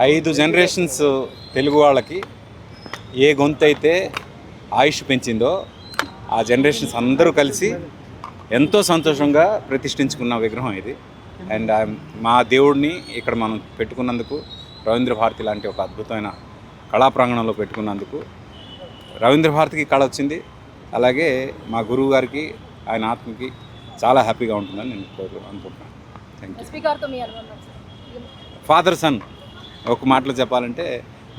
5 generations Telugu వాళ్ళకి ఏ గొంతు అయితే ఆయుష్ పెంచిందో ఆ జనరేషన్స్ అందరూ కలిసి ఎంతో సంతోషంగా ప్రతిష్ఠించుకున్న విగ్రహం ఇది. అండ్ మా దేవుడిని ఇక్కడ మనం పెట్టుకున్నందుకు, రవీంద్ర భారతి లాంటి ఒక అద్భుతమైన కళా ప్రాంగణంలో పెట్టుకున్నందుకు, రవీంద్ర భారతికి కళ వచ్చింది, అలాగే మా గురువు గారికి ఆయన ఆత్మకి చాలా హ్యాపీగా ఉంటుందని నేను అనుకుంటున్నాను. Thank you. ఫాదర్ సన్ ఒక మాటలో చెప్పాలంటే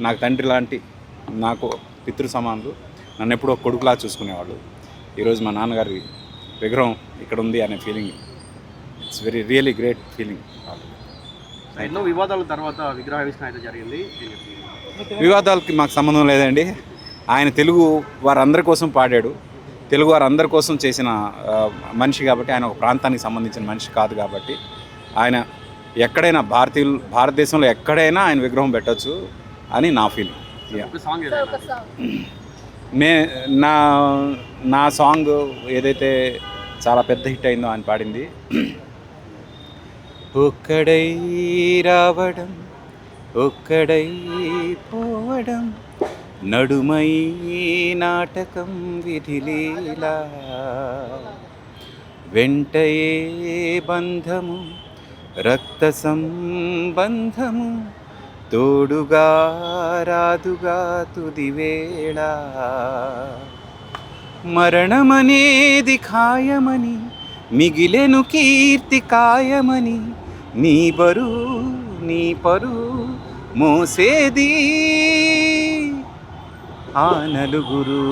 నాకు తండ్రి లాంటి, నాకు పితృ సమానులు, నన్ను ఎప్పుడో కొడుకులా చూసుకునేవాళ్ళు. ఈరోజు మా నాన్నగారి విగ్రహం ఇక్కడ ఉంది అనే feeling, it's really great feeling. ఎన్నో వివాదాల తర్వాత విగ్రహావిష్కరణ అయితే జరిగింది. వివాదాలకి మాకు సంబంధం లేదండి. ఆయన తెలుగు వారందరి కోసం పాడాడు, తెలుగు వారందరి కోసం చేసిన మనిషి కాబట్టి, ఆయన ఒక ప్రాంతానికి సంబంధించిన మనిషి కాదు కాబట్టి, ఆయన ఎక్కడైనా భారతదేశంలో ఎక్కడైనా ఆయన విగ్రహం పెట్టచ్చు అని నా ఫీలింగ్. నా సాంగ్ ఏదైతే చాలా పెద్ద హిట్ అయిందో ఆయన పాడింది, ఒక్కడై రావడం ఒక్కడై పోవడం నడుమై నాటకం విధిలీలా, వెంటయే బంధము రక్త సంబంధము, తోడుగా రాదుగా తుదివేళ, మరణమనేది ఖాయమని మిగిలెను కీర్తి కాయమని, నీ బరువు నీ పరువు మోసేది ఆ నలుగురు.